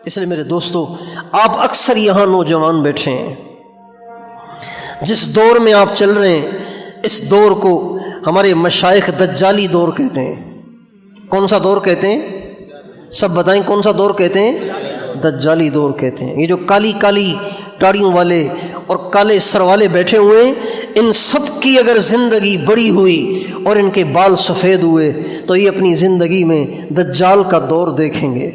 اس لیے میرے دوستو، آپ اکثر یہاں نوجوان بیٹھے ہیں، جس دور میں آپ چل رہے ہیں اس دور کو ہمارے مشائخ دجالی دور کہتے ہیں۔ کون سا دور کہتے ہیں؟ سب بتائیں کون سا دور کہتے ہیں؟ دجالی دور کہتے ہیں۔ یہ جو کالی کالی داڑھیوں والے اور کالے سر والے بیٹھے ہوئے ہیں، ان سب کی اگر زندگی بڑی ہوئی اور ان کے بال سفید ہوئے تو یہ اپنی زندگی میں دجال کا دور دیکھیں گے،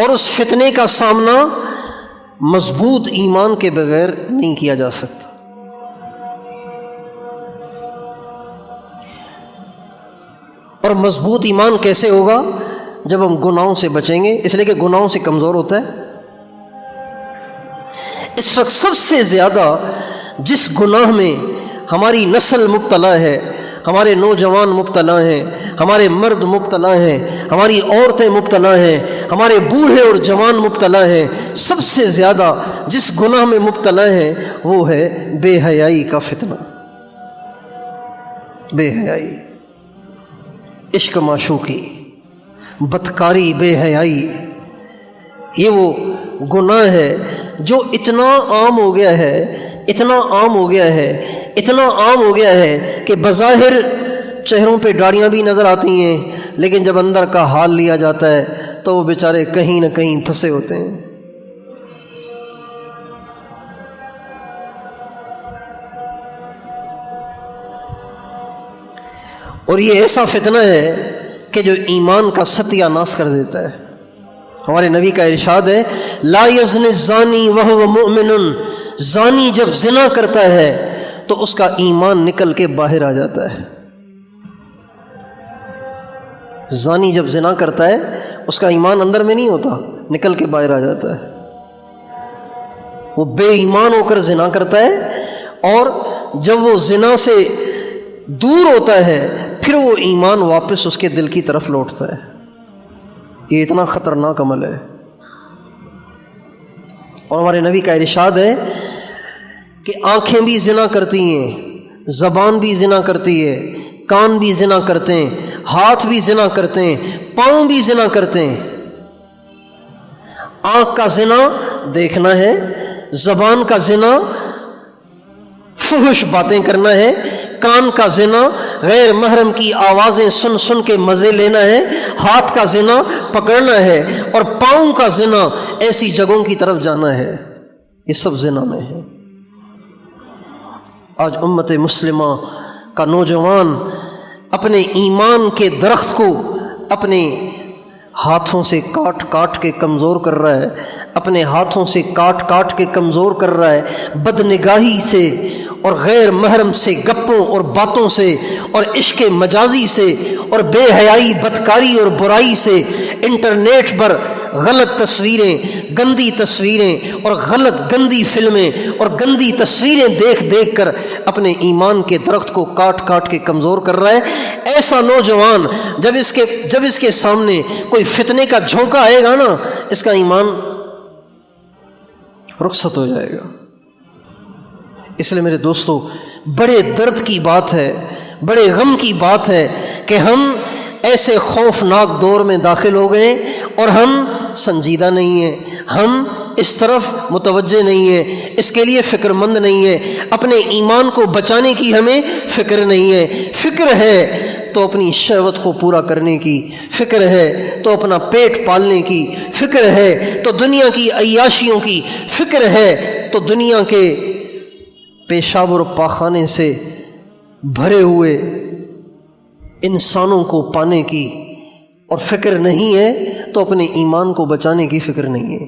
اور اس فتنے کا سامنا مضبوط ایمان کے بغیر نہیں کیا جا سکتا۔ اور مضبوط ایمان کیسے ہوگا؟ جب ہم گناہوں سے بچیں گے، اس لیے کہ گناہوں سے کمزور ہوتا ہے۔ اس وقت سب سے زیادہ جس گناہ میں ہماری نسل مبتلا ہے، ہمارے نوجوان مبتلا ہیں، ہمارے مرد مبتلا ہیں، ہماری عورتیں مبتلا ہیں، ہمارے بوڑھے اور جوان مبتلا ہیں، سب سے زیادہ جس گناہ میں مبتلا ہیں وہ ہے بے حیائی کا فتنہ۔ بے حیائی، عشق معشوقی، بدکاری، بے حیائی، یہ وہ گناہ ہے جو اتنا عام ہو گیا ہے، اتنا عام ہو گیا ہے، اتنا عام ہو گیا ہے کہ بظاہر چہروں پہ داڑیاں بھی نظر آتی ہیں، لیکن جب اندر کا حال لیا جاتا ہے تو وہ بیچارے کہیں نہ کہیں پھنسے ہوتے ہیں۔ اور یہ ایسا فتنہ ہے کہ جو ایمان کا ستیہ ناش کر دیتا ہے۔ ہمارے نبی کا ارشاد ہے، لا یزنی الزانی وہو مؤمن، زانی جب زنا کرتا ہے تو اس کا ایمان نکل کے باہر آ جاتا ہے۔ زانی جب زنا کرتا ہے اس کا ایمان اندر میں نہیں ہوتا، نکل کے باہر آ جاتا ہے۔ وہ بے ایمان ہو کر زنا کرتا ہے، اور جب وہ زنا سے دور ہوتا ہے پھر وہ ایمان واپس اس کے دل کی طرف لوٹتا ہے۔ یہ اتنا خطرناک عمل ہے۔ اور ہمارے نبی کا ارشاد ہے کہ آنکھیں بھی زنا کرتی ہیں، زبان بھی زنا کرتی ہے، کان بھی زنا کرتے ہیں، ہاتھ بھی زنا کرتے ہیں، پاؤں بھی زنا کرتے ہیں۔ آنکھ کا زنا دیکھنا ہے، زبان کا زنا فحش باتیں کرنا ہے، کان کا زنا غیر محرم کی آوازیں سن سن کے مزے لینا ہے، ہاتھ کا زنا پکڑنا ہے، اور پاؤں کا زنا ایسی جگہوں کی طرف جانا ہے۔ یہ سب زنا میں ہے۔ آج امت مسلمہ کا نوجوان اپنے ایمان کے درخت کو اپنے ہاتھوں سے کاٹ کاٹ کے کمزور کر رہا ہے، اپنے ہاتھوں سے کاٹ کاٹ کے کمزور کر رہا ہے، بدنگاہی سے اور غیر محرم سے، گپوں اور باتوں سے اور عشق مجازی سے اور بے حیائی، بدکاری اور برائی سے، انٹرنیٹ پر غلط تصویریں، گندی تصویریں اور غلط گندی فلمیں اور گندی تصویریں دیکھ دیکھ کر اپنے ایمان کے درخت کو کاٹ کاٹ کے کمزور کر رہا ہے۔ ایسا نوجوان جب اس کے سامنے کوئی فتنے کا جھونکا آئے گا نا، اس کا ایمان رخصت ہو جائے گا۔ اس لیے میرے دوستو، بڑے درد کی بات ہے، بڑے غم کی بات ہے کہ ہم ایسے خوفناک دور میں داخل ہو گئے اور ہم سنجیدہ نہیں ہیں، ہم اس طرف متوجہ نہیں ہیں، اس کے لیے فکر مند نہیں ہیں، اپنے ایمان کو بچانے کی ہمیں فکر نہیں ہے۔ فکر ہے تو اپنی شہوت کو پورا کرنے کی، فکر ہے تو اپنا پیٹ پالنے کی، فکر ہے تو دنیا کی عیاشیوں کی، فکر ہے تو دنیا کے پیشاب اور پاخانے سے بھرے ہوئے انسانوں کو پانے کی، اور فکر نہیں ہے تو اپنے ایمان کو بچانے کی فکر نہیں ہے۔